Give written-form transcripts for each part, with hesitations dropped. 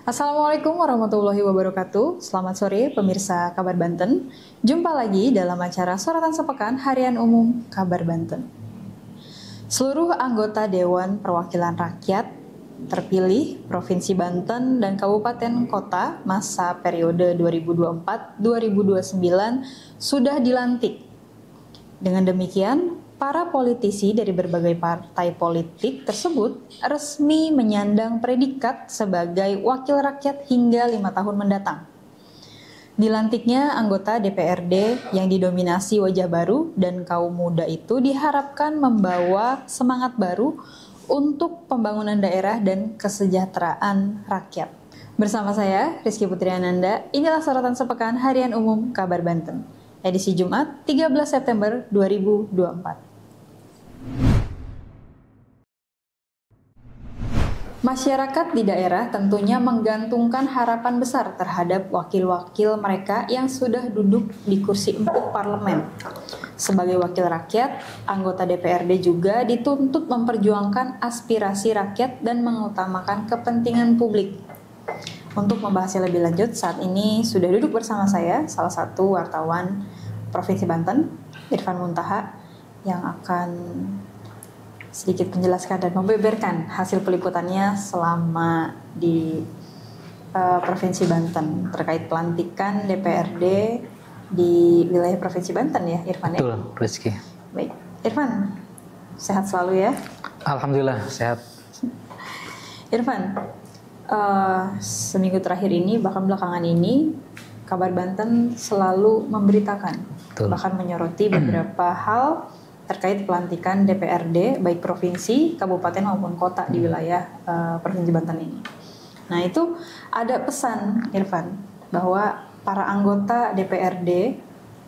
Assalamualaikum warahmatullahi wabarakatuh. Selamat sore pemirsa Kabar Banten. Jumpa lagi dalam acara Sorotan Sepekan Harian Umum Kabar Banten. Seluruh anggota Dewan Perwakilan Rakyat terpilih Provinsi Banten dan Kabupaten Kota masa periode 2024-2029 sudah dilantik. Dengan demikian, para politisi dari berbagai partai politik tersebut resmi menyandang predikat sebagai wakil rakyat hingga 5 tahun mendatang. Dilantiknya anggota DPRD yang didominasi wajah baru dan kaum muda itu diharapkan membawa semangat baru untuk pembangunan daerah dan kesejahteraan rakyat. Bersama saya, Rizky Putri Ananda, inilah Sorotan Sepekan Harian Umum Kabar Banten, edisi Jumat 13 September 2024. Masyarakat di daerah tentunya menggantungkan harapan besar terhadap wakil-wakil mereka yang sudah duduk di kursi empuk parlemen. Sebagai wakil rakyat, anggota DPRD juga dituntut memperjuangkan aspirasi rakyat dan mengutamakan kepentingan publik. Untuk membahasnya lebih lanjut, saat ini sudah duduk bersama saya salah satu wartawan Provinsi Banten, Irfan Muntaha, yang akan sedikit menjelaskan dan membeberkan hasil peliputannya selama di Provinsi Banten terkait pelantikan DPRD di wilayah Provinsi Banten ya, Irfan. Betul, Rizky. Baik, Irfan, sehat selalu ya? Alhamdulillah sehat. Irfan, seminggu terakhir ini bahkan belakangan ini Kabar Banten selalu memberitakan, Betul. bahkan menyoroti beberapa hal terkait pelantikan DPRD baik provinsi, kabupaten maupun kota di wilayah Provinsi Banten ini. Nah, itu ada pesan Irfan bahwa para anggota DPRD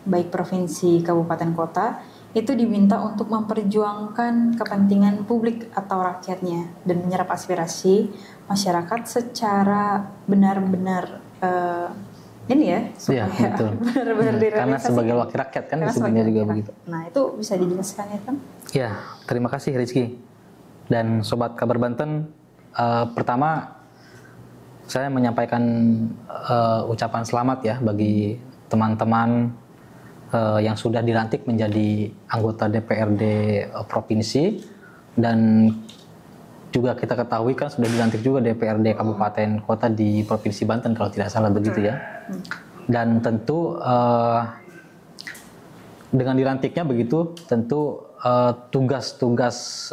baik provinsi, kabupaten, kota itu diminta untuk memperjuangkan kepentingan publik atau rakyatnya dan menyerap aspirasi masyarakat secara benar-benar ini ya, supaya benar-benar direalisasikan. Karena sebagai wakil rakyat kan disebutnya juga begitu. Nah, itu bisa dijelaskan ya kan? Ya, terima kasih Rizky. Dan Sobat Kabar Banten, pertama saya menyampaikan ucapan selamat ya bagi teman-teman yang sudah dilantik menjadi anggota DPRD provinsi, dan juga kita ketahui kan sudah dilantik juga DPRD Kabupaten Kota di Provinsi Banten kalau tidak salah begitu ya. Dan tentu dengan dilantiknya begitu, tentu tugas-tugas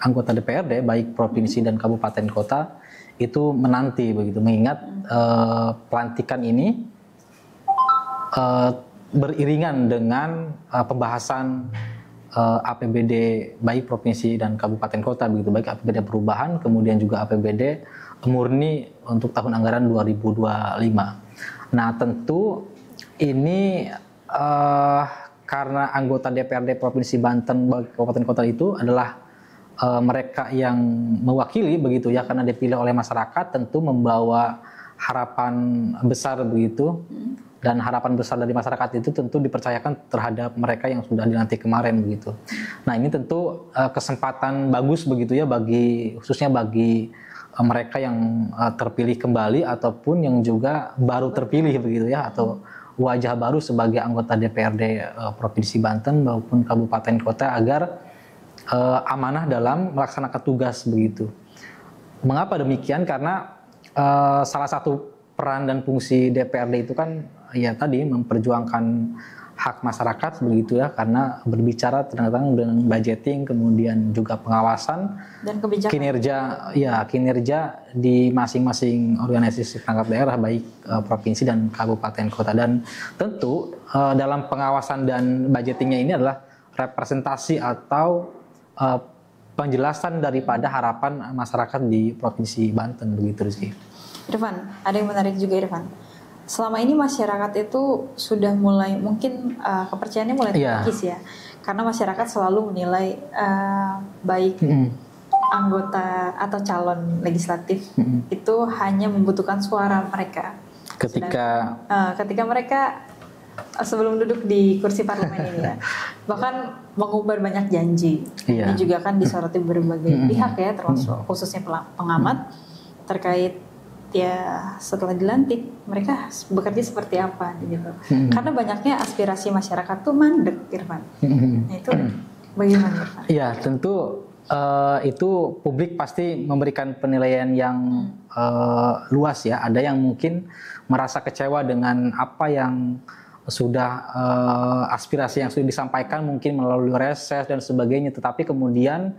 anggota DPRD baik provinsi dan kabupaten kota itu menanti begitu, mengingat pelantikan ini beriringan dengan pembahasan APBD baik provinsi dan kabupaten kota begitu, baik APBD perubahan kemudian juga APBD murni untuk tahun anggaran 2025. Nah, tentu ini karena anggota DPRD provinsi Banten baik kabupaten kota itu adalah mereka yang mewakili begitu ya, karena dipilih oleh masyarakat, tentu membawa harapan besar begitu. Dan harapan besar dari masyarakat itu tentu dipercayakan terhadap mereka yang sudah dilantik kemarin begitu. Nah, ini tentu kesempatan bagus begitu ya khususnya bagi mereka yang terpilih kembali ataupun yang juga baru terpilih begitu ya, atau wajah baru sebagai anggota DPRD Provinsi Banten maupun kabupaten kota agar amanah dalam melaksanakan tugas begitu. Mengapa demikian? Karena salah satu peran dan fungsi DPRD itu kan ya tadi memperjuangkan hak masyarakat begitu ya, karena berbicara tentang dengan budgeting, kemudian juga pengawasan dan kebijakan kinerja di masing-masing organisasi perangkat daerah baik provinsi dan kabupaten kota. Dan tentu dalam pengawasan dan budgetingnya ini adalah representasi atau penjelasan daripada harapan masyarakat di Provinsi Banten begitu Rizky. Irfan, ada yang menarik juga Irfan. Selama ini masyarakat itu sudah mulai mungkin kepercayaannya mulai terkikis ya, karena masyarakat selalu menilai baik anggota atau calon legislatif itu hanya membutuhkan suara mereka. Ketika mereka sebelum duduk di kursi parlemen ini ya, bahkan mengumbar banyak janji. Ini juga kan disoroti berbagai pihak ya, termasuk khususnya pengamat terkait ya setelah dilantik mereka bekerja seperti apa gitu. Karena banyaknya aspirasi masyarakat tuh mandek, Irfan. Nah, itu bagaimana, Irfan? Iya, tentu itu publik pasti memberikan penilaian yang luas ya. Ada yang mungkin merasa kecewa dengan apa yang sudah aspirasi yang sudah disampaikan mungkin melalui reses dan sebagainya, tetapi kemudian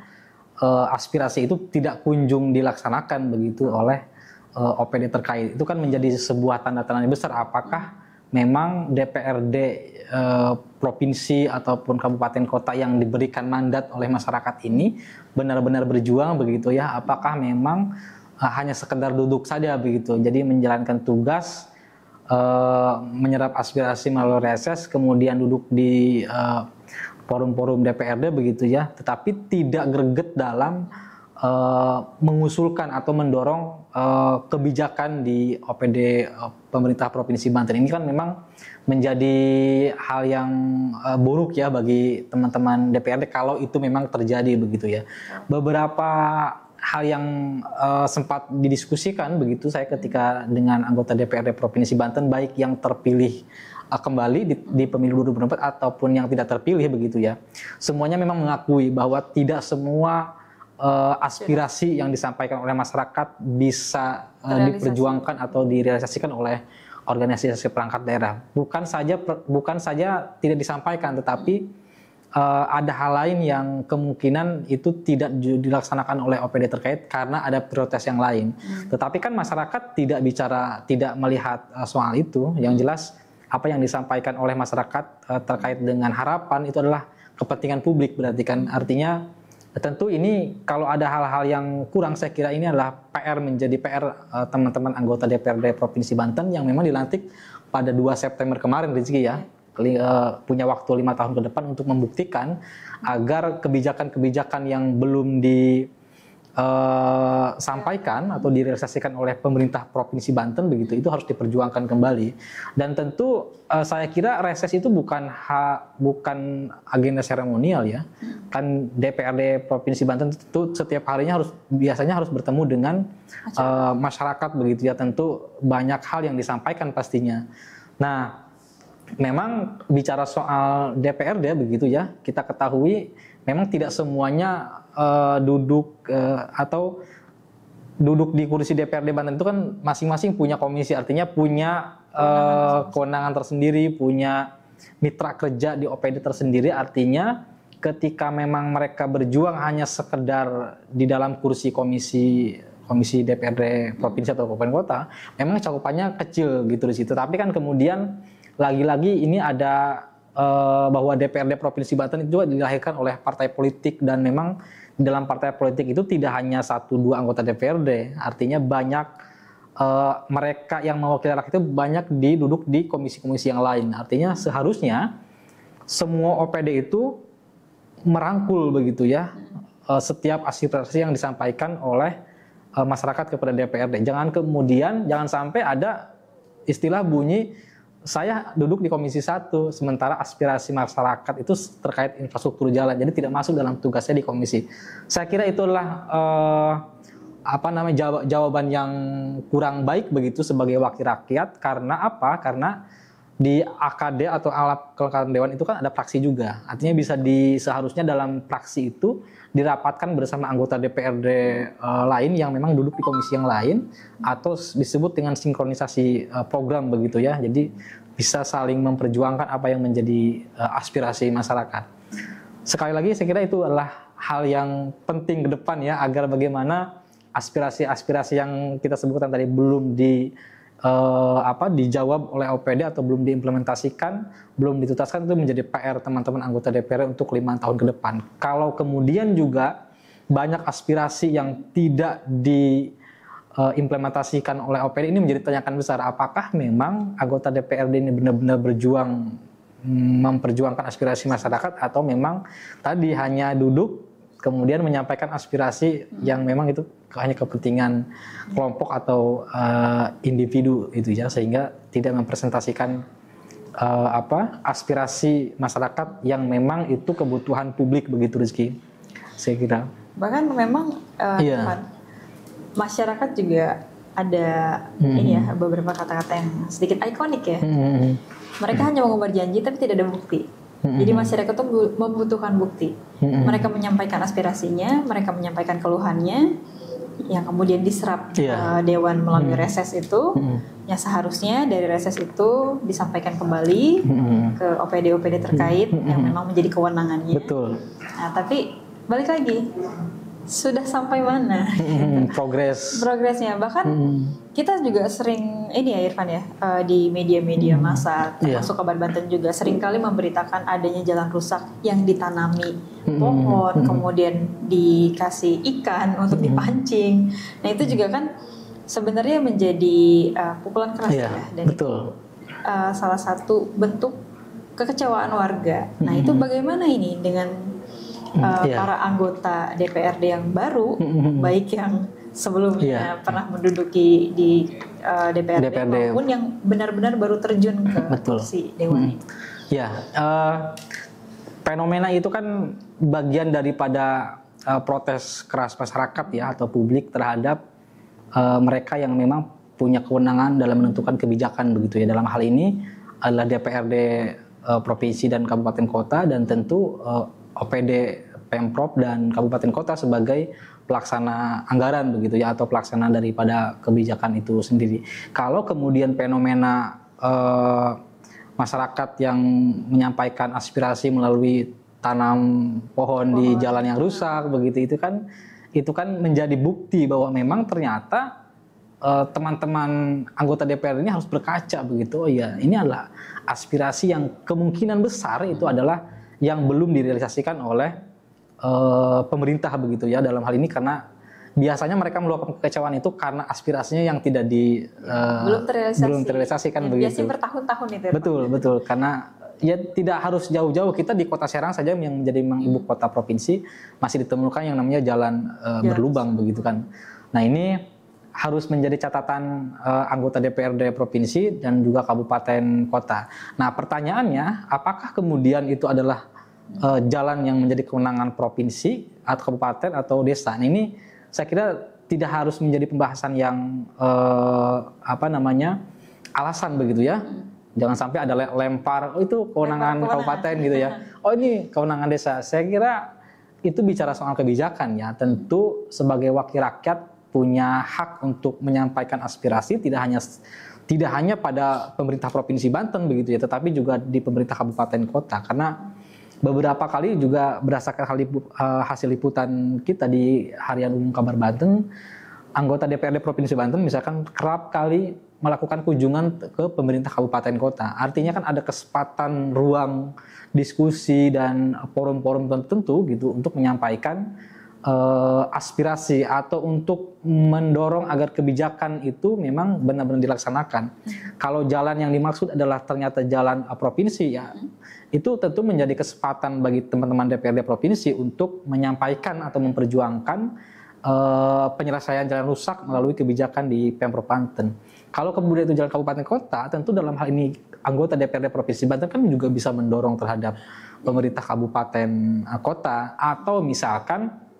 aspirasi itu tidak kunjung dilaksanakan begitu oleh OPD terkait. Itu kan menjadi sebuah tanda tanya besar, apakah memang DPRD provinsi ataupun kabupaten kota yang diberikan mandat oleh masyarakat ini benar-benar berjuang begitu ya, apakah memang hanya sekedar duduk saja begitu, jadi menjalankan tugas menyerap aspirasi melalui reses, kemudian duduk di forum-forum DPRD begitu ya, tetapi tidak greget dalam mengusulkan atau mendorong kebijakan di OPD pemerintah Provinsi Banten. Ini kan memang menjadi hal yang buruk ya bagi teman-teman DPRD kalau itu memang terjadi begitu ya. Beberapa hal yang sempat didiskusikan begitu saya ketika dengan anggota DPRD Provinsi Banten, baik yang terpilih kembali di pemilu 2024 ataupun yang tidak terpilih begitu ya. Semuanya memang mengakui bahwa tidak semua aspirasi yang disampaikan oleh masyarakat bisa diperjuangkan atau direalisasikan oleh organisasi perangkat daerah. Bukan saja tidak disampaikan, tetapi ada hal lain yang kemungkinan itu tidak dilaksanakan oleh OPD terkait karena ada prioritas yang lain. Tetapi kan masyarakat tidak melihat soal itu. Yang jelas apa yang disampaikan oleh masyarakat terkait dengan harapan itu adalah kepentingan publik, berarti kan artinya tentu ini kalau ada hal-hal yang kurang, saya kira ini adalah menjadi PR teman-teman anggota DPRD Provinsi Banten yang memang dilantik pada 2 September kemarin, Rizky ya. Punya waktu 5 tahun ke depan untuk membuktikan agar kebijakan-kebijakan yang belum disampaikan atau direalisasikan oleh pemerintah Provinsi Banten begitu, itu harus diperjuangkan kembali. Dan tentu saya kira reses itu bukan agenda seremonial ya. Kan DPRD Provinsi Banten itu setiap harinya biasanya harus bertemu dengan masyarakat begitu ya. Tentu banyak hal yang disampaikan pastinya. Nah, memang bicara soal DPRD begitu ya, kita ketahui memang tidak semuanya duduk di kursi DPRD Banten itu kan masing-masing punya komisi, artinya punya kewenangan tersendiri, punya mitra kerja di OPD tersendiri. Artinya ketika memang mereka berjuang hanya sekedar di dalam kursi komisi DPRD provinsi atau kabupaten kota, memang cakupannya kecil gitu di situ. Tapi kan kemudian lagi-lagi ini ada bahwa DPRD Provinsi Banten itu juga dilahirkan oleh partai politik, dan memang di dalam partai politik itu tidak hanya 1-2 anggota DPRD, artinya banyak mereka yang mewakili rakyat itu banyak duduk di komisi-komisi yang lain. Artinya seharusnya semua OPD itu merangkul begitu ya setiap aspirasi yang disampaikan oleh masyarakat kepada DPRD. Jangan sampai ada istilah bunyi saya duduk di komisi 1 sementara aspirasi masyarakat itu terkait infrastruktur jalan, jadi tidak masuk dalam tugasnya di komisi. Saya kira itu adalah jawaban yang kurang baik begitu sebagai wakil rakyat. Karena apa? Karena di AKD atau alat kelengkapan dewan itu kan ada fraksi juga. Artinya seharusnya dalam fraksi itu dirapatkan bersama anggota DPRD lain yang memang duduk di komisi yang lain, atau disebut dengan sinkronisasi program begitu ya. Jadi bisa saling memperjuangkan apa yang menjadi aspirasi masyarakat. Sekali lagi saya kira itu adalah hal yang penting ke depan ya, agar bagaimana aspirasi-aspirasi yang kita sebutkan tadi belum dijawab oleh OPD atau belum diimplementasikan, belum dituntaskan, itu menjadi PR teman-teman anggota DPR untuk 5 tahun ke depan. Kalau kemudian juga banyak aspirasi yang tidak diimplementasikan oleh OPD, ini menjadi tanyakan besar, apakah memang anggota DPRD ini benar-benar berjuang memperjuangkan aspirasi masyarakat, atau memang tadi hanya duduk kemudian menyampaikan aspirasi yang memang itu hanya kepentingan kelompok atau individu itu ya, sehingga tidak mempresentasikan aspirasi masyarakat yang memang itu kebutuhan publik begitu, Rizky, saya kira. Bahkan memang masyarakat juga ada ini ya beberapa kata-kata yang sedikit ikonik ya. Mereka hanya mengumbar janji tapi tidak ada bukti. Jadi masyarakat itu membutuhkan bukti. Mereka menyampaikan aspirasinya, mereka menyampaikan keluhannya, yang kemudian diserap Dewan melalui reses itu. Yang seharusnya dari reses itu disampaikan kembali ke OPD-OPD terkait yang memang menjadi kewenangannya. Betul. Nah, tapi balik lagi, sudah sampai mana progresnya? Bahkan kita juga sering ini ya Irfan ya, di media-media massa termasuk Kabar Banten juga seringkali memberitakan adanya jalan rusak yang ditanami pohon, kemudian dikasih ikan untuk dipancing. Nah itu juga kan sebenarnya menjadi pukulan keras ya, dan itu salah satu bentuk kekecewaan warga. Nah itu bagaimana ini dengan para anggota DPRD yang baru, baik yang sebelumnya pernah menduduki di DPRD maupun yang benar-benar baru terjun ke kursi Dewan ini. Fenomena itu kan bagian daripada protes keras masyarakat ya atau publik terhadap mereka yang memang punya kewenangan dalam menentukan kebijakan begitu ya. Dalam hal ini adalah DPRD provinsi dan kabupaten kota, dan tentu OPD Pemprov dan kabupaten kota sebagai pelaksana anggaran begitu ya, atau pelaksana daripada kebijakan itu sendiri. Kalau kemudian fenomena masyarakat yang menyampaikan aspirasi melalui tanam pohon di jalan yang rusak begitu, itu kan menjadi bukti bahwa memang ternyata teman-teman anggota DPR ini harus berkaca begitu. Oh iya, ini adalah aspirasi yang kemungkinan besar itu adalah yang belum direalisasikan oleh pemerintah begitu ya, dalam hal ini karena biasanya mereka melakukan kekecewaan itu karena aspirasinya yang tidak belum terrealisasikan begitu. Biasanya bertahun-tahun itu. Betul, karena ya tidak harus jauh-jauh, kita di Kota Serang saja yang menjadi ibu kota provinsi masih ditemukan yang namanya jalan berlubang begitu kan. Nah ini harus menjadi catatan anggota DPRD provinsi dan juga kabupaten kota. Nah pertanyaannya, apakah kemudian itu adalah jalan yang menjadi kewenangan provinsi atau kabupaten atau desa? Nah, ini saya kira tidak harus menjadi pembahasan yang alasan begitu ya. Jangan sampai ada lempar, oh itu kewenangan kabupaten gitu ya. Oh ini kewenangan desa. Saya kira itu bicara soal kebijakan ya. Tentu sebagai wakil rakyat punya hak untuk menyampaikan aspirasi tidak hanya pada pemerintah provinsi Banten begitu ya, tetapi juga di pemerintah kabupaten kota. Karena beberapa kali juga berdasarkan hasil liputan kita di Harian Umum Kabar Banten, anggota DPRD Provinsi Banten misalkan kerap kali melakukan kunjungan ke pemerintah kabupaten kota. Artinya kan ada kesempatan ruang diskusi dan forum-forum tertentu gitu untuk menyampaikan aspirasi atau untuk mendorong agar kebijakan itu memang benar-benar dilaksanakan. Kalau jalan yang dimaksud adalah ternyata jalan provinsi ya, itu tentu menjadi kesempatan bagi teman-teman DPRD provinsi untuk menyampaikan atau memperjuangkan penyelesaian jalan rusak melalui kebijakan di Pemprov Banten. Kalau kemudian itu jalan kabupaten kota, tentu dalam hal ini anggota DPRD provinsi Banten kan juga bisa mendorong terhadap pemerintah kabupaten kota, atau misalkan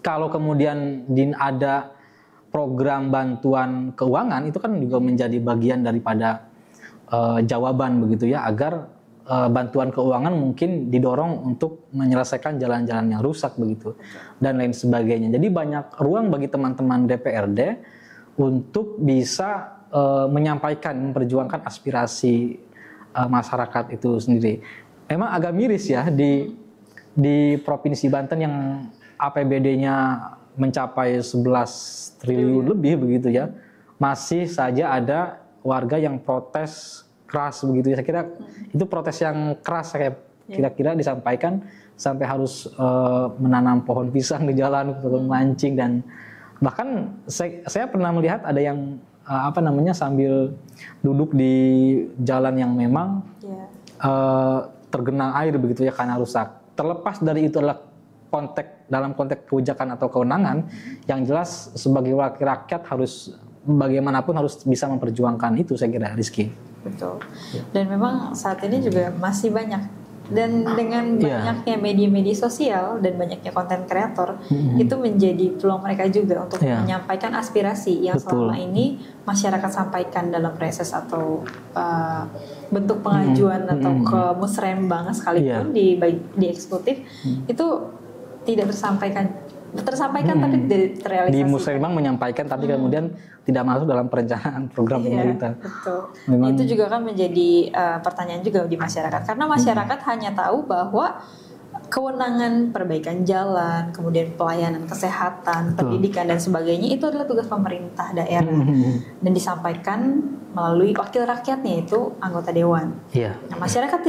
kalau kemudian ada program bantuan keuangan, itu kan juga menjadi bagian daripada jawaban begitu ya, agar bantuan keuangan mungkin didorong untuk menyelesaikan jalan-jalan yang rusak begitu dan lain sebagainya. Jadi banyak ruang bagi teman-teman DPRD untuk bisa menyampaikan, memperjuangkan aspirasi masyarakat itu sendiri. Memang agak miris ya di Provinsi Banten yang APBD-nya mencapai 11 triliun lebih begitu ya, masih saja ada warga yang protes keras begitu ya. Saya kira itu protes yang keras kayak kira-kira disampaikan sampai harus menanam pohon pisang di jalan, mancing, dan bahkan saya pernah melihat ada yang sambil duduk di jalan yang memang tergenang air begitu ya karena rusak. Terlepas dari itu adalah dalam konteks kebijakan atau kewenangan, yang jelas sebagai wakil rakyat harus bagaimanapun harus bisa memperjuangkan itu, saya kira, Rizky. Betul. Dan memang saat ini juga masih banyak Dan dengan banyaknya media-media sosial dan banyaknya konten kreator, itu menjadi peluang mereka juga untuk menyampaikan aspirasi yang selama ini masyarakat sampaikan dalam reses atau bentuk pengajuan atau ke musrembang sekalipun di eksekutif itu tidak tersampaikan tapi tidak terrealisasi. Di musrembang menyampaikan tapi kemudian tidak masuk dalam perencanaan program pemerintah. Betul. Memang, itu juga kan menjadi pertanyaan juga di masyarakat karena masyarakat hanya tahu bahwa kewenangan perbaikan jalan, kemudian pelayanan kesehatan, pendidikan dan sebagainya itu adalah tugas pemerintah daerah dan disampaikan melalui wakil rakyatnya itu anggota dewan. Nah, masyarakat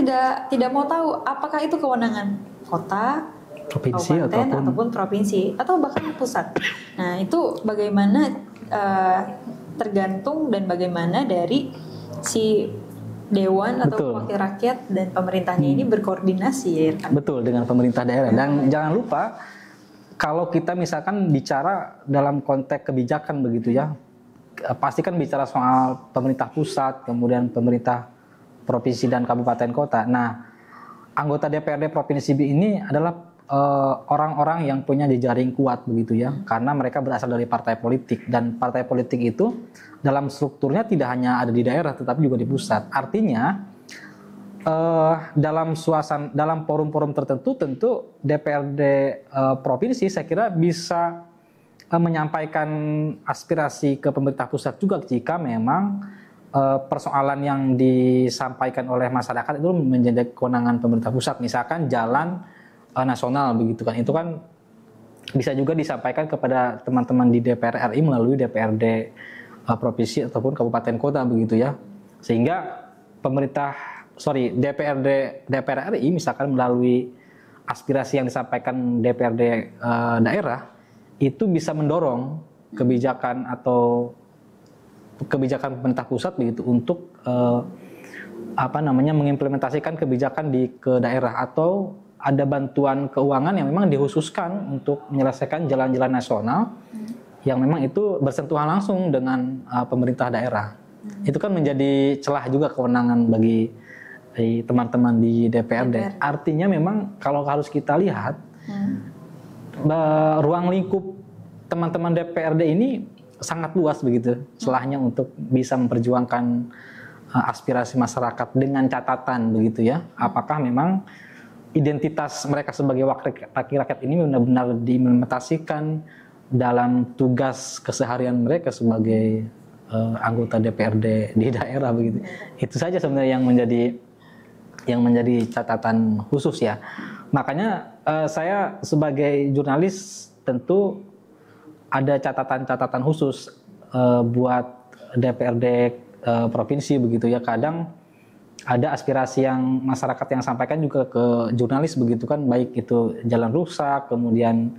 tidak mau tahu apakah itu kewenangan kota, provinsi ataupun provinsi atau bahkan pusat. Nah, itu bagaimana tergantung dan bagaimana dari si dewan atau wakil rakyat dan pemerintahnya ini berkoordinasi ya Irfan. Betul, dengan pemerintah daerah. Dan jangan lupa kalau kita misalkan bicara dalam konteks kebijakan begitu ya, pasti kan bicara soal pemerintah pusat, kemudian pemerintah provinsi dan kabupaten kota. Nah, anggota DPRD provinsi ini adalah orang-orang yang punya jejaring kuat begitu ya, karena mereka berasal dari partai politik dan partai politik itu dalam strukturnya tidak hanya ada di daerah tetapi juga di pusat. Artinya dalam forum-forum tertentu tentu DPRD provinsi saya kira bisa menyampaikan aspirasi ke pemerintah pusat juga jika memang persoalan yang disampaikan oleh masyarakat itu menjadi kewenangan pemerintah pusat, misalkan jalan nasional begitu kan, itu kan bisa juga disampaikan kepada teman-teman di DPR RI melalui DPRD provinsi ataupun kabupaten kota begitu ya, sehingga DPR RI misalkan melalui aspirasi yang disampaikan DPRD daerah itu bisa mendorong kebijakan pemerintah pusat begitu untuk mengimplementasikan kebijakan ke daerah, atau ada bantuan keuangan yang memang dikhususkan untuk menyelesaikan jalan-jalan nasional yang memang itu bersentuhan langsung dengan pemerintah daerah. Itu kan menjadi celah juga kewenangan bagi teman-teman di DPRD. Artinya memang kalau harus kita lihat ruang lingkup teman-teman DPRD ini sangat luas begitu, celahnya untuk bisa memperjuangkan aspirasi masyarakat dengan catatan begitu ya. Apakah memang identitas mereka sebagai wakil rakyat ini benar-benar diimplementasikan dalam tugas keseharian mereka sebagai anggota DPRD di daerah begitu. Itu saja sebenarnya yang menjadi catatan khusus ya. Makanya saya sebagai jurnalis tentu ada catatan-catatan khusus buat DPRD provinsi begitu ya. Kadang ada aspirasi yang masyarakat yang sampaikan juga ke jurnalis begitu kan, baik itu jalan rusak, kemudian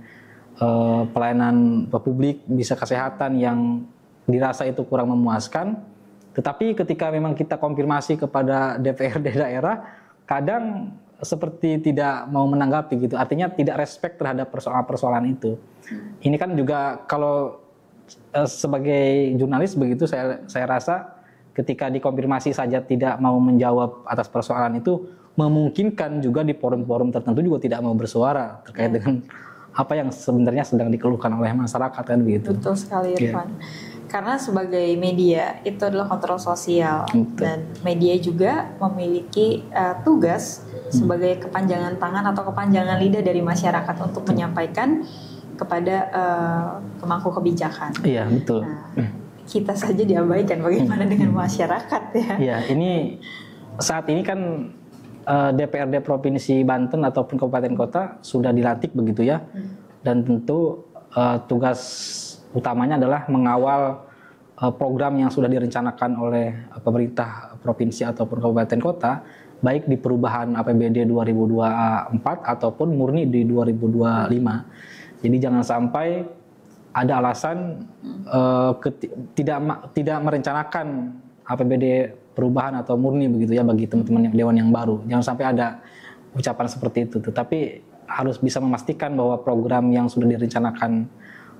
pelayanan publik, bisa kesehatan yang dirasa itu kurang memuaskan. Tetapi ketika memang kita konfirmasi kepada DPRD daerah, kadang seperti tidak mau menanggapi gitu, artinya tidak respect terhadap persoalan-persoalan itu. Ini kan juga kalau sebagai jurnalis begitu saya rasa ketika dikonfirmasi saja tidak mau menjawab atas persoalan itu, memungkinkan juga di forum-forum tertentu juga tidak mau bersuara terkait dengan apa yang sebenarnya sedang dikeluhkan oleh masyarakat kan begitu. Betul sekali Irfan. Karena sebagai media itu adalah kontrol sosial dan media juga memiliki tugas sebagai kepanjangan tangan atau kepanjangan lidah dari masyarakat untuk menyampaikan kepada pemangku kebijakan. Iya betul. Nah, kita saja diabaikan, bagaimana dengan masyarakat ya? Iya, ini saat ini kan DPRD Provinsi Banten ataupun kabupaten kota sudah dilantik begitu ya, dan tentu tugas utamanya adalah mengawal program yang sudah direncanakan oleh pemerintah provinsi ataupun kabupaten kota, baik di perubahan APBD 2024 ataupun murni di 2025. Jadi jangan sampai ada alasan tidak merencanakan APBD perubahan atau murni begitu ya bagi teman-teman dewan yang baru. Jangan sampai ada ucapan seperti itu. Tetapi harus bisa memastikan bahwa program yang sudah direncanakan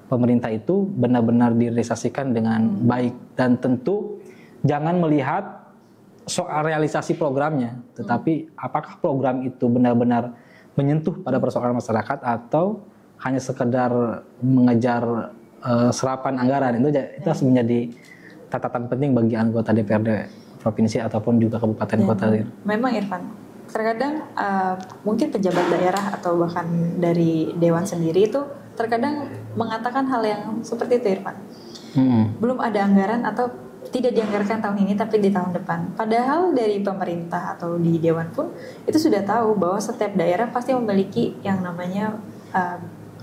pemerintah itu benar-benar direalisasikan dengan baik, dan tentu jangan melihat soal realisasi programnya, tetapi apakah program itu benar-benar menyentuh pada persoalan masyarakat atau hanya sekedar mengejar serapan anggaran. Itu harus menjadi catatan penting bagi anggota DPRD provinsi ataupun juga kabupaten kota. Memang Irfan, terkadang mungkin pejabat daerah atau bahkan dari dewan sendiri itu terkadang mengatakan hal yang seperti itu Irfan. Belum ada anggaran atau tidak dianggarkan tahun ini tapi di tahun depan. Padahal dari pemerintah atau di dewan pun itu sudah tahu bahwa setiap daerah pasti memiliki yang namanya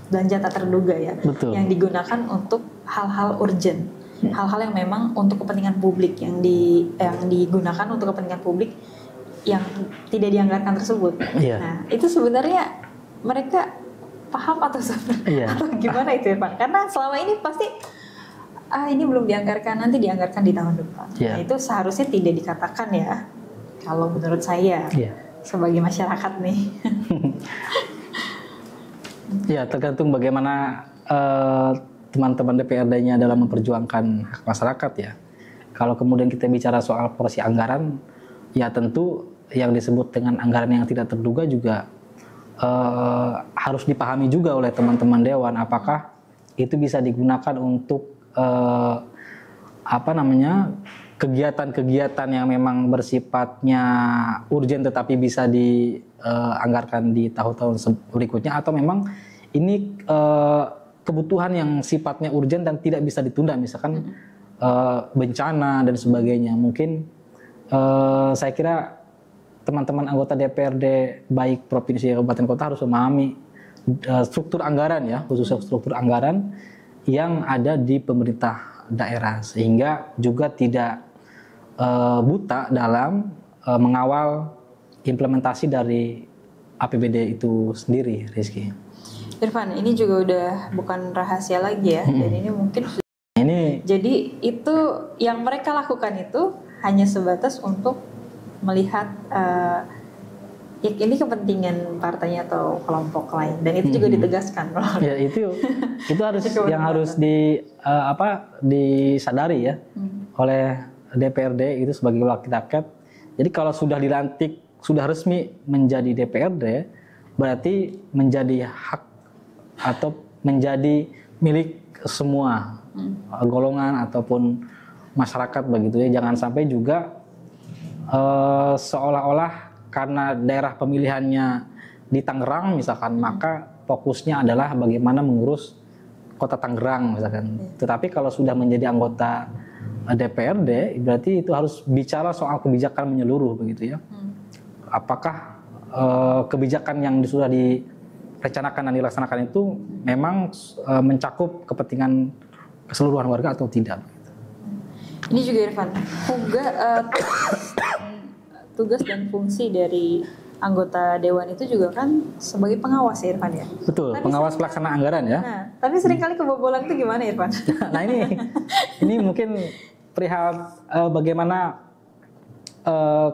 belanja tak terduga ya. Betul. Yang digunakan untuk hal-hal urgent, hal-hal yang memang untuk kepentingan publik yang digunakan untuk kepentingan publik yang tidak dianggarkan tersebut. Nah itu sebenarnya mereka paham atau atau gimana itu ya Pak? Karena selama ini pasti ini belum dianggarkan, nanti dianggarkan di tahun depan. Nah, itu seharusnya tidak dikatakan ya, kalau menurut saya sebagai masyarakat nih. Ya, tergantung bagaimana teman-teman DPRD-nya dalam memperjuangkan hak masyarakat ya. Kalau kemudian kita bicara soal porsi anggaran, ya tentu yang disebut dengan anggaran yang tidak terduga juga harus dipahami juga oleh teman-teman dewan. Apakah itu bisa digunakan untuk kegiatan-kegiatan yang memang bersifatnya urgen tetapi bisa dianggarkan di tahun-tahun berikutnya, atau memang ini kebutuhan yang sifatnya urgen dan tidak bisa ditunda, misalkan bencana dan sebagainya. Mungkin saya kira teman-teman anggota DPRD baik provinsi kabupaten kota harus memahami struktur anggaran ya, khususnya struktur anggaran yang ada di pemerintah daerah, sehingga juga tidak buta dalam mengawal implementasi dari APBD itu sendiri, Rizky. Irfan, ini juga udah bukan rahasia lagi ya, dan ini mungkin jadi itu yang mereka lakukan itu hanya sebatas untuk melihat ini kepentingan partainya atau kelompok lain, dan itu juga ditegaskan. Ya itu harus yang harus disadari ya oleh DPRD itu sebagai wakil rakyat. Jadi kalau sudah dilantik, sudah resmi menjadi DPRD, berarti menjadi hak atau menjadi milik semua golongan ataupun masyarakat begitu ya. Jangan sampai juga seolah-olah karena daerah pemilihannya di Tangerang misalkan, maka fokusnya adalah bagaimana mengurus kota Tangerang misalkan. Tetapi kalau sudah menjadi anggota DPRD, berarti itu harus bicara soal kebijakan menyeluruh begitu ya. Apakah kebijakan yang sudah direncanakan dan dilaksanakan itu memang mencakup kepentingan keseluruhan warga atau tidak? Ini juga Irfan, tugas dan fungsi dari anggota dewan itu juga kan sebagai pengawas ya Irfan ya. Betul, pengawas pelaksanaan anggaran ya. Nah, tapi seringkali kebobolan itu gimana Irfan? Nah ini mungkin perihal bagaimana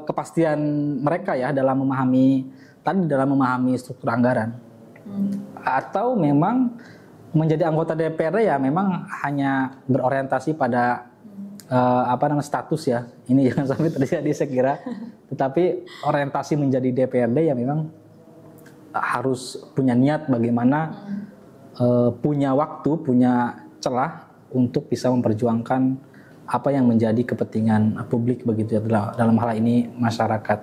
kepastian mereka ya dalam memahami struktur anggaran. Atau memang menjadi anggota DPRD ya memang hanya berorientasi pada status ya. Ini jangan sampai terjadi saya kira. Tetapi orientasi menjadi DPRD ya memang harus punya niat bagaimana punya waktu, punya celah untuk bisa memperjuangkan apa yang menjadi kepentingan publik begitu ya, dalam hal ini masyarakat.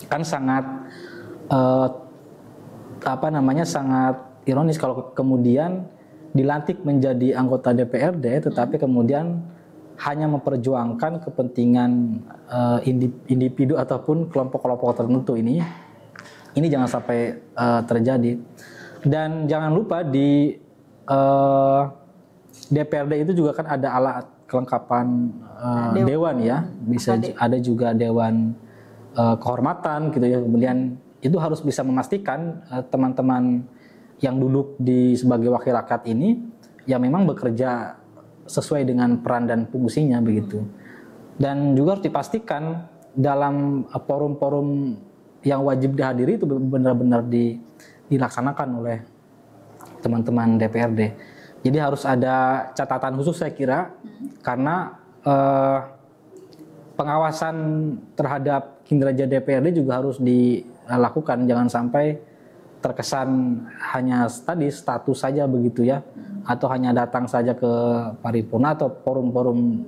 Kan sangat sangat ironis kalau kemudian dilantik menjadi anggota DPRD tetapi kemudian hanya memperjuangkan kepentingan individu ataupun kelompok-kelompok tertentu. Ini jangan sampai terjadi. Dan jangan lupa di DPRD itu juga kan ada alat kelengkapan dewan ya, bisa ada juga dewan kehormatan gitu ya. Kemudian itu harus bisa memastikan teman-teman yang duduk sebagai wakil rakyat ini ya memang bekerja sesuai dengan peran dan fungsinya begitu. Dan juga harus dipastikan dalam forum-forum yang wajib dihadiri itu benar-benar dilaksanakan oleh teman-teman DPRD. Jadi harus ada catatan khusus saya kira, karena pengawasan terhadap kinerja DPRD juga harus dilakukan, jangan sampai terkesan hanya tadi status saja begitu ya, atau hanya datang saja ke paripurna atau forum-forum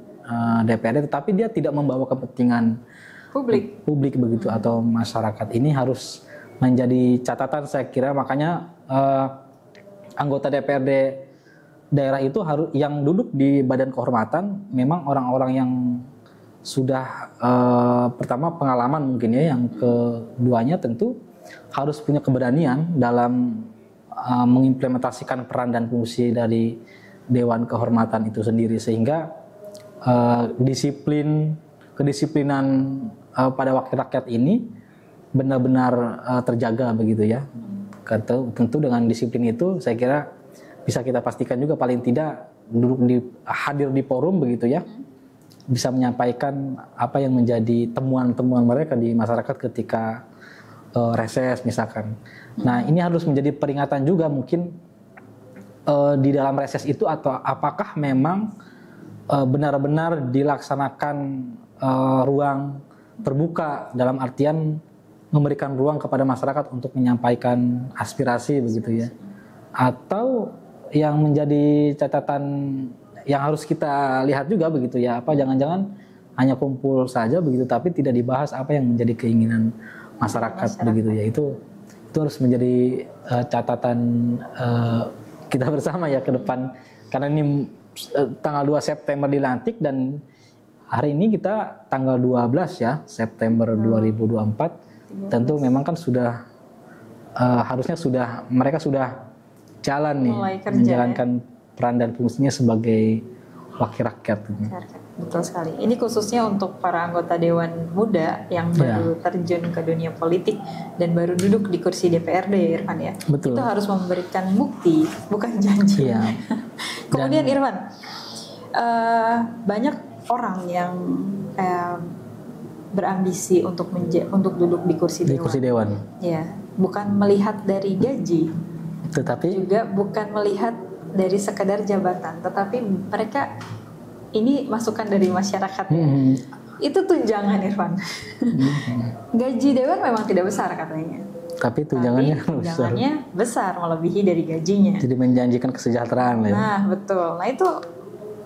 DPRD, tetapi dia tidak membawa kepentingan publik begitu atau masyarakat. Ini harus menjadi catatan saya kira, makanya anggota DPRD daerah itu harus yang duduk di badan kehormatan memang orang-orang yang sudah pertama pengalaman mungkin ya, yang keduanya tentu harus punya keberanian dalam mengimplementasikan peran dan fungsi dari Dewan Kehormatan itu sendiri, sehingga kedisiplinan pada wakil rakyat ini benar-benar terjaga begitu ya. Tentu dengan disiplin itu saya kira bisa kita pastikan juga paling tidak hadir di forum begitu ya, bisa menyampaikan apa yang menjadi temuan-temuan mereka di masyarakat ketika reses misalkan. Nah, ini harus menjadi peringatan juga mungkin di dalam reses itu, atau apakah memang benar-benar dilaksanakan ruang terbuka dalam artian memberikan ruang kepada masyarakat untuk menyampaikan aspirasi begitu ya, atau yang menjadi catatan yang harus kita lihat juga begitu ya, apa jangan-jangan hanya kumpul saja begitu tapi tidak dibahas apa yang menjadi keinginan masyarakat begitu ya. Itu harus menjadi catatan kita bersama ya ke depan, karena ini tanggal 2 September dilantik dan hari ini kita tanggal 12 ya September 2024. Tentu memang kan sudah harusnya mereka sudah jalan nih menjalankan peran dan fungsinya sebagai wakil rakyat. Betul sekali. Ini khususnya untuk para anggota Dewan Muda yang baru terjun ke dunia politik dan baru duduk di kursi DPRD, Irfan ya. Betul. Itu harus memberikan bukti, bukan janji. Ya. Kemudian Irfan, banyak orang yang berambisi untuk duduk di kursi dewan. Ya, bukan melihat dari gaji, tetapi juga bukan melihat dari sekadar jabatan, tetapi mereka ini masukan dari masyarakat ya. Itu tunjangan, Irfan. Gaji dewan memang tidak besar katanya. Tapi tunjangannya besar, melebihi dari gajinya. Jadi menjanjikan kesejahteraan ya. Nah, betul. Nah, itu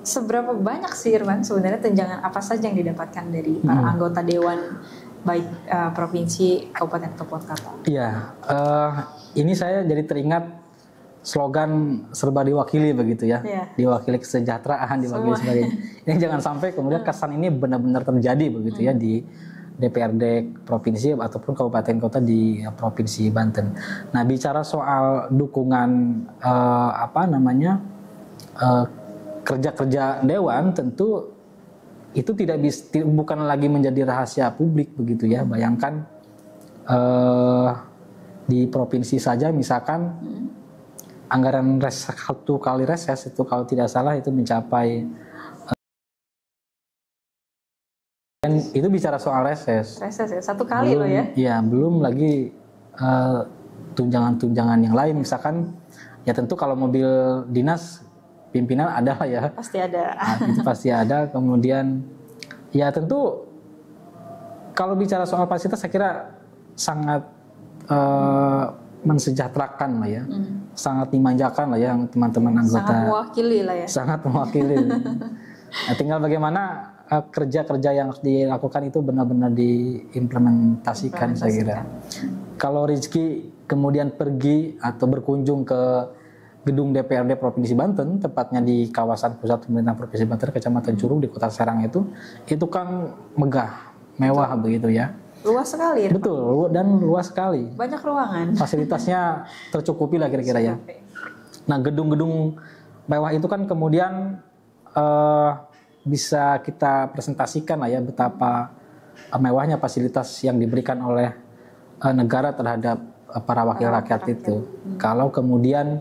seberapa banyak sih Irfan sebenarnya tunjangan apa saja yang didapatkan dari para anggota dewan baik provinsi, kabupaten ataupun kota? Iya, ini saya jadi teringat slogan serba diwakili begitu ya, diwakili kesejahteraan, diwakili sebagainya. Ini jangan sampai kemudian kesan ini benar-benar terjadi begitu ya di DPRD provinsi ataupun kabupaten kota di provinsi Banten. Nah, bicara soal dukungan kerja-kerja dewan, tentu itu bukan lagi menjadi rahasia publik begitu ya. Bayangkan di provinsi saja misalkan anggaran satu kali reses itu kalau tidak salah itu mencapai dan itu bicara soal reses ya, satu kali loh ya. Iya, belum lagi tunjangan-tunjangan yang lain, misalkan ya tentu kalau mobil dinas pimpinan ada lah ya. Pasti ada. Nah, itu pasti ada. Kemudian ya tentu kalau bicara soal fasilitas saya kira sangat mensejahterakan lah ya. Sangat dimanjakan lah ya teman-teman anggota. Sangat mewakili lah ya. Sangat mewakili. Nah, tinggal bagaimana kerja-kerja yang harus dilakukan itu benar-benar diimplementasikan saya kira. Kalau Rizky kemudian pergi atau berkunjung ke gedung DPRD Provinsi Banten, tepatnya di kawasan pusat pemerintahan Provinsi Banten, Kecamatan Curug di Kota Serang itu kan megah, mewah begitu ya. Luas sekali. Betul, dan luas sekali. Banyak ruangan. Fasilitasnya tercukupi lah kira-kira ya. Nah, gedung-gedung mewah itu kan kemudian bisa kita presentasikan lah ya betapa mewahnya fasilitas yang diberikan oleh negara terhadap para wakil rakyat itu. Kalau kemudian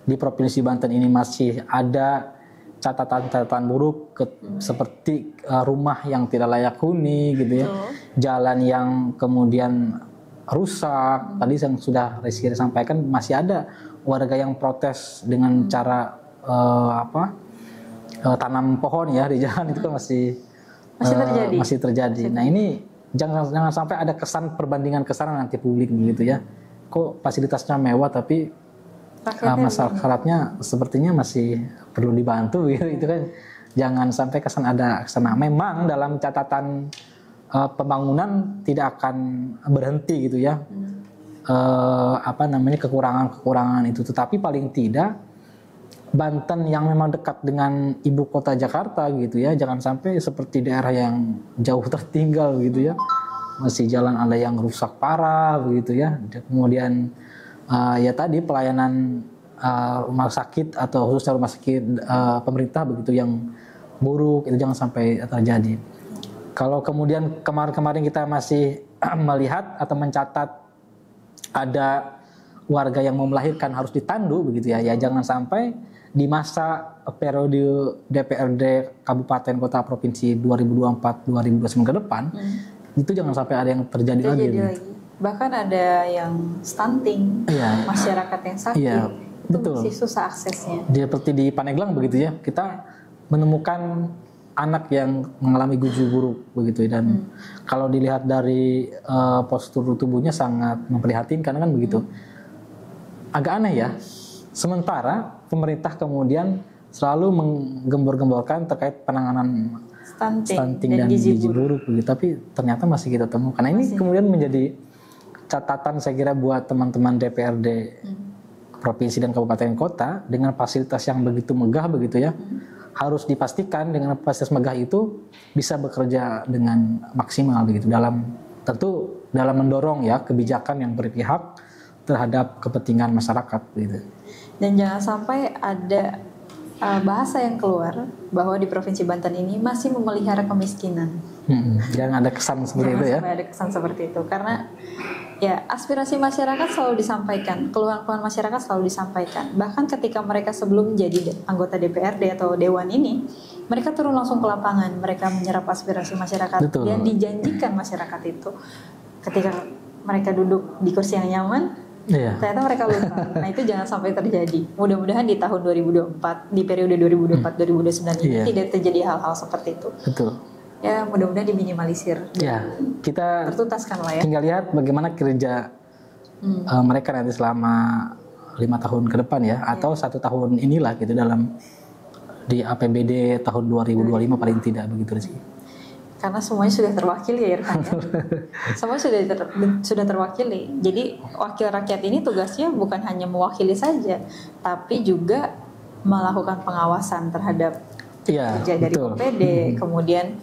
di Provinsi Banten ini masih ada catatan-catatan buruk seperti rumah yang tidak layak huni gitu ya, jalan yang kemudian rusak, tadi yang sudah Rizky sampaikan masih ada warga yang protes dengan cara tanam pohon ya di jalan, itu kan Masih terjadi. Nah ini jangan sampai ada kesan perbandingan kesan nanti publik begitu ya. Kok fasilitasnya mewah tapi masyarakatnya sepertinya masih perlu dibantu gitu. Itu kan jangan sampai kesan ada kesana. Memang dalam catatan pembangunan tidak akan berhenti gitu ya. Kekurangan itu, tetapi paling tidak Banten yang memang dekat dengan ibu kota Jakarta gitu ya, jangan sampai seperti daerah yang jauh tertinggal gitu ya, masih jalan ada yang rusak parah begitu ya. Kemudian ya tadi pelayanan rumah sakit atau khususnya rumah sakit pemerintah begitu yang buruk, itu jangan sampai terjadi. Kalau kemudian kemarin kita masih melihat atau mencatat ada warga yang mau melahirkan harus ditandu begitu ya, ya jangan sampai di masa periode DPRD Kabupaten Kota Provinsi 2024-2029 ke depan itu jangan sampai ada yang terjadi lagi. Bahkan ada yang stunting, masyarakat yang sakit, itu betul. masih susah aksesnya. Seperti di Paneglang begitu ya, kita menemukan anak yang mengalami gizi buruk begitu ya, dan kalau dilihat dari postur tubuhnya sangat memprihatinkan kan begitu. Agak aneh ya. Sementara pemerintah kemudian selalu menggembor-gemborkan terkait penanganan stunting dan gizi buruk begitu, tapi ternyata masih kita temukan. Nah, ini kemudian menjadi catatan saya kira buat teman-teman DPRD provinsi dan kabupaten kota dengan fasilitas yang begitu megah begitu ya. Harus dipastikan dengan fasilitas megah itu bisa bekerja dengan maksimal begitu tentu dalam mendorong ya kebijakan yang berpihak terhadap kepentingan masyarakat gitu. Dan jangan sampai ada bahasa yang keluar bahwa di Provinsi Banten ini masih memelihara kemiskinan. Jangan ada kesan seperti itu ya. Sampai ada kesan seperti itu, karena ya aspirasi masyarakat selalu disampaikan, keluhan-keluhan masyarakat selalu disampaikan. Bahkan ketika mereka sebelum menjadi anggota DPRD atau Dewan ini, mereka turun langsung ke lapangan, mereka menyerap aspirasi masyarakat. Betul. Dan dijanjikan masyarakat itu ketika mereka duduk di kursi yang nyaman, ternyata mereka lupa. Nah itu jangan sampai terjadi. Mudah-mudahan di tahun 2024, di periode 2024-2029 ini tidak terjadi hal-hal seperti itu. Betul. Ya mudah-mudahan diminimalisir. Ya, kita tertuntaskan lah ya. Tinggal lihat bagaimana kerja mereka nanti selama 5 tahun ke depan ya, atau 1 tahun inilah gitu di APBD tahun 2025 paling tidak begitu sih. Karena semuanya sudah terwakili ya Irfan ya. Semua sudah terwakili. Jadi wakil rakyat ini tugasnya bukan hanya mewakili saja, tapi juga melakukan pengawasan terhadap kerja dari OPD. Kemudian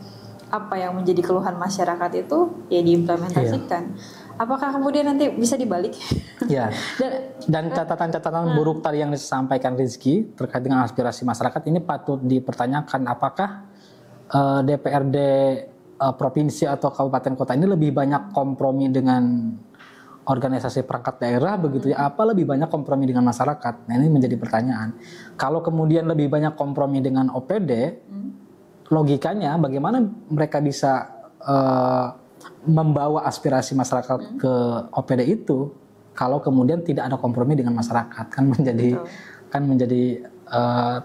apa yang menjadi keluhan masyarakat itu ya diimplementasikan. Apakah kemudian nanti bisa dibalik? Ya. Dan catatan-catatan buruk tadi yang disampaikan Rizky terkait dengan aspirasi masyarakat ini patut dipertanyakan, apakah DPRD provinsi atau kabupaten kota ini lebih banyak kompromi dengan organisasi perangkat daerah begitu ya, apa lebih banyak kompromi dengan masyarakat? Nah ini menjadi pertanyaan. Kalau kemudian lebih banyak kompromi dengan OPD, logikanya bagaimana mereka bisa membawa aspirasi masyarakat ke OPD itu kalau kemudian tidak ada kompromi dengan masyarakat? Kan menjadi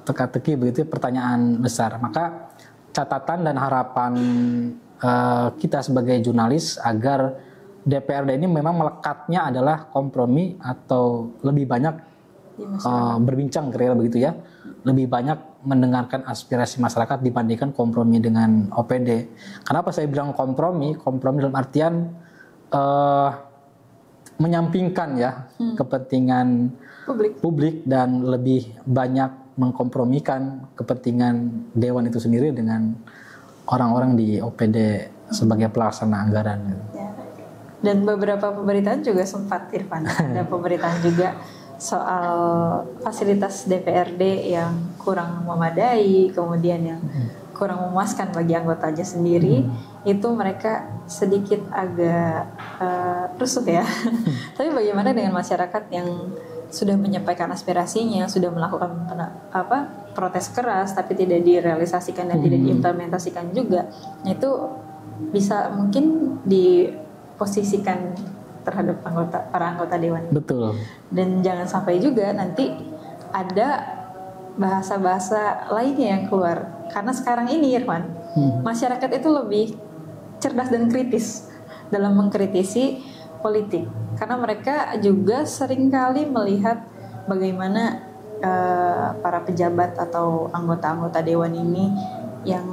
teka-teki begitu, pertanyaan besar. Maka catatan dan harapan kita sebagai jurnalis agar DPRD ini memang melekatnya adalah kompromi atau lebih banyak berbincang kira-kira begitu ya, lebih banyak mendengarkan aspirasi masyarakat dibandingkan kompromi dengan OPD. Kenapa saya bilang kompromi? Kompromi dalam artian menyampingkan ya kepentingan publik dan lebih banyak mengkompromikan kepentingan dewan itu sendiri dengan orang-orang di OPD sebagai pelaksana anggaran. Ya. Dan beberapa pemberitaan juga sempat Irfan, ada pemberitaan juga soal fasilitas DPRD yang kurang memadai, kemudian yang kurang memuaskan bagi anggotanya sendiri, itu mereka sedikit agak rusuh ya. Tapi bagaimana dengan masyarakat yang sudah menyampaikan aspirasinya, sudah melakukan protes keras tapi tidak direalisasikan dan tidak diimplementasikan juga. Nah, itu bisa mungkin diposisikan terhadap para anggota dewan. Betul. Dan jangan sampai juga nanti ada bahasa-bahasa lainnya yang keluar. Karena sekarang ini Irfan, masyarakat itu lebih cerdas dan kritis dalam mengkritisi politik, karena mereka juga seringkali melihat bagaimana para pejabat atau anggota-anggota dewan ini yang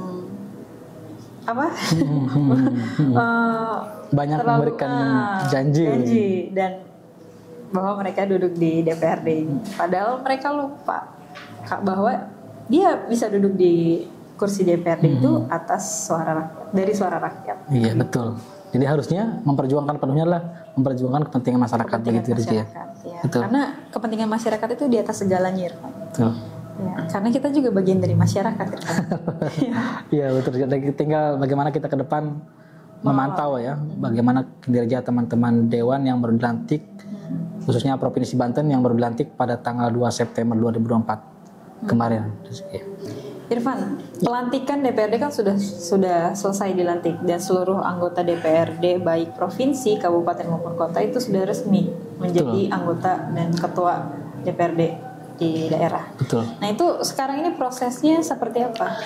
banyak memberikan janji dan bahwa mereka duduk di DPRD ini, padahal mereka lupa bahwa dia bisa duduk di kursi DPRD itu atas dari suara rakyat. Iya, betul. Jadi harusnya memperjuangkan penuhnya adalah memperjuangkan kepentingan masyarakat begitu ya. Betul. Karena kepentingan masyarakat itu di atas segalanya, Irfan. Betul. Ya, karena kita juga bagian dari masyarakat, Irfan. Iya, betul. Tinggal bagaimana kita ke depan memantau ya, bagaimana kinerja teman-teman dewan yang baru dilantik, khususnya Provinsi Banten yang baru dilantik pada tanggal 2 September 2024 kemarin. Irfan, pelantikan DPRD kan sudah selesai dilantik dan seluruh anggota DPRD baik provinsi, kabupaten maupun kota itu sudah resmi menjadi anggota dan ketua DPRD di daerah. Betul. Nah itu sekarang ini prosesnya seperti apa?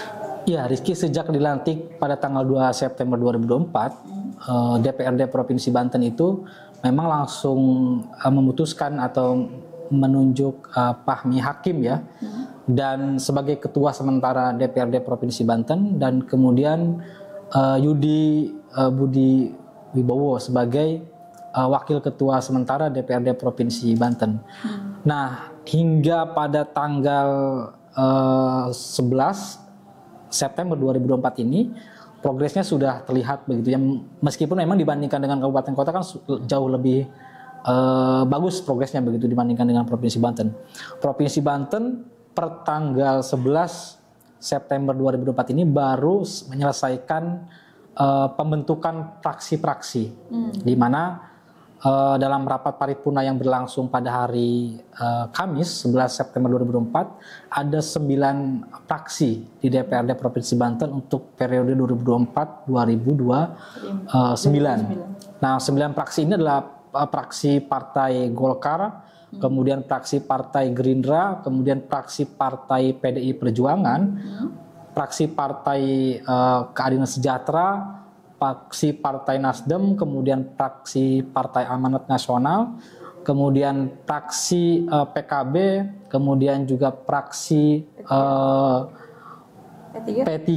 Ya, Rizky, sejak dilantik pada tanggal 2 September 2024, DPRD Provinsi Banten itu memang langsung memutuskan atau menunjuk Fahmi Hakim ya, dan sebagai ketua sementara DPRD Provinsi Banten, dan kemudian Yudi Budi Wibowo sebagai wakil ketua sementara DPRD Provinsi Banten. Nah, hingga pada tanggal 11 September 2024 ini progresnya sudah terlihat begitu ya, meskipun memang dibandingkan dengan kabupaten kota kan jauh lebih bagus progresnya begitu dibandingkan dengan Provinsi Banten. Provinsi Banten per tanggal 11 September 2024 ini baru menyelesaikan pembentukan fraksi-fraksi, di mana dalam rapat paripurna yang berlangsung pada hari Kamis 11 September 2024 ada 9 fraksi di DPRD Provinsi Banten untuk periode 2024-2029. Nah, 9 fraksi ini adalah fraksi Partai Golkar, kemudian fraksi Partai Gerindra, kemudian fraksi Partai PDI Perjuangan, fraksi Partai Keadilan Sejahtera, fraksi Partai Nasdem, kemudian fraksi Partai Amanat Nasional, kemudian fraksi PKB, kemudian juga fraksi P3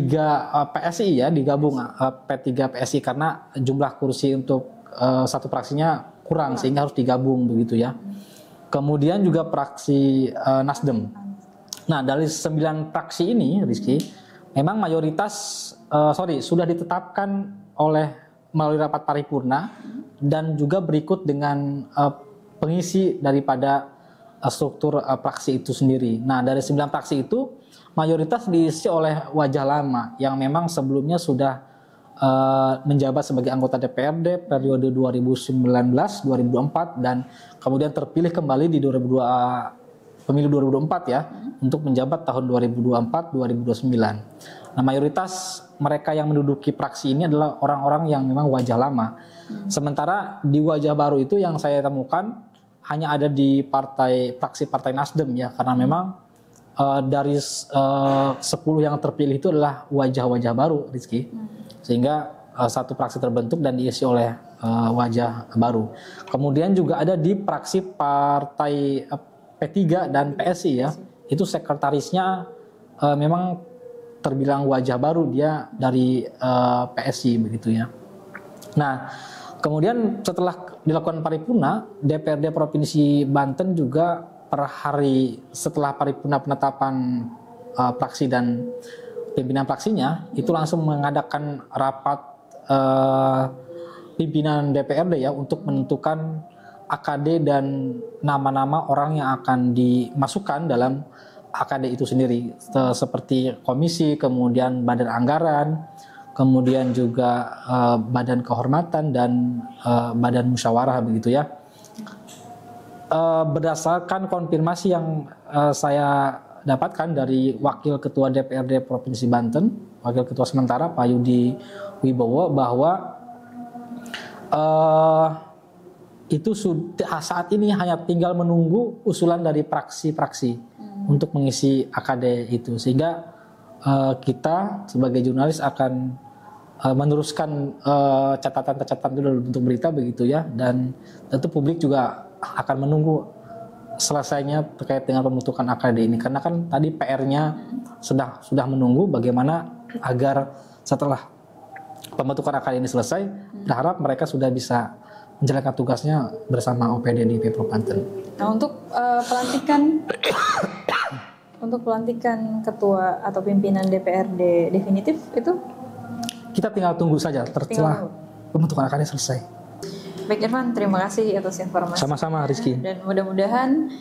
PSI ya, digabung P3 PSI karena jumlah kursi untuk satu fraksinya kurang sehingga harus digabung begitu ya. Kemudian juga fraksi Nasdem. Nah, dari 9 fraksi ini, Rizky, memang mayoritas sudah ditetapkan melalui rapat paripurna dan juga berikut dengan pengisi daripada struktur fraksi itu sendiri. Nah, dari 9 fraksi itu mayoritas diisi oleh wajah lama yang memang sebelumnya sudah menjabat sebagai anggota DPRD periode 2019-2024 dan kemudian terpilih kembali di pemilu 2024 ya, untuk menjabat tahun 2024-2029. Nah, mayoritas mereka yang menduduki fraksi ini adalah orang-orang yang memang wajah lama. Sementara di wajah baru itu yang saya temukan hanya ada di fraksi Partai Nasdem ya, karena memang dari 10 yang terpilih itu adalah wajah-wajah baru, Rizky. Sehingga satu fraksi terbentuk dan diisi oleh wajah baru. Kemudian juga ada di fraksi Partai P3 dan PSI ya. Itu sekretarisnya memang terbilang wajah baru, dia dari PSI begitu ya. Nah, kemudian setelah dilakukan paripurna, DPRD Provinsi Banten juga per hari setelah paripurna penetapan fraksi dan pimpinan fraksinya, itu langsung mengadakan rapat pimpinan DPRD ya untuk menentukan AKD dan nama-nama orang yang akan dimasukkan dalam AKD itu sendiri, seperti komisi, kemudian badan anggaran, kemudian juga badan kehormatan dan badan musyawarah begitu ya. Berdasarkan konfirmasi yang saya dapatkan dari Wakil Ketua DPRD Provinsi Banten, Wakil Ketua sementara Pak Yudi Wibowo, bahwa itu saat ini hanya tinggal menunggu usulan dari fraksi-fraksi untuk mengisi AKD itu, sehingga kita sebagai jurnalis akan meneruskan catatan-catatan itu dalam bentuk berita begitu ya, dan tentu publik juga akan menunggu selesainya terkait dengan pembentukan AKD ini, karena kan tadi PR-nya sudah menunggu bagaimana agar setelah pembentukan AKD ini selesai, berharap mereka sudah bisa menjalankan tugasnya bersama OPD di Pemprov Banten. Nah, untuk pelantikan ketua atau pimpinan DPRD definitif itu kita tinggal tunggu saja setelah pembentukan AKD selesai. Baik Irfan, terima kasih atas informasi. Sama-sama Rizky. Dan mudah-mudahan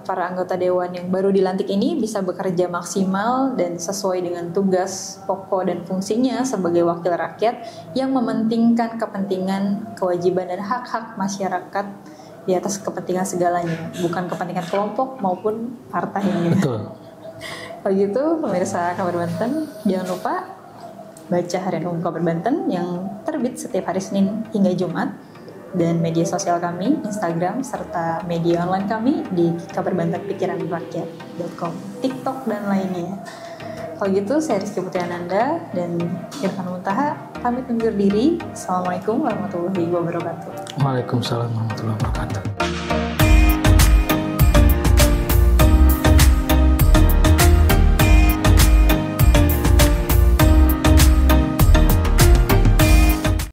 para anggota dewan yang baru dilantik ini bisa bekerja maksimal dan sesuai dengan tugas pokok dan fungsinya sebagai wakil rakyat yang mementingkan kepentingan, kewajiban dan hak-hak masyarakat di atas kepentingan segalanya, bukan kepentingan kelompok maupun partai. Betul. Kalau gitu pemirsa Kabar Banten, jangan lupa baca Harian Umum Kabar Banten yang terbit setiap hari Senin hingga Jumat, dan media sosial kami, Instagram, serta media online kami di kabarbantenpikiranrakyat.com, TikTok, dan lainnya. Kalau gitu, saya Rizky Putri Ananda dan Irfan Muntaha pamit undur diri. Assalamualaikum warahmatullahi wabarakatuh. Waalaikumsalam warahmatullahi wabarakatuh.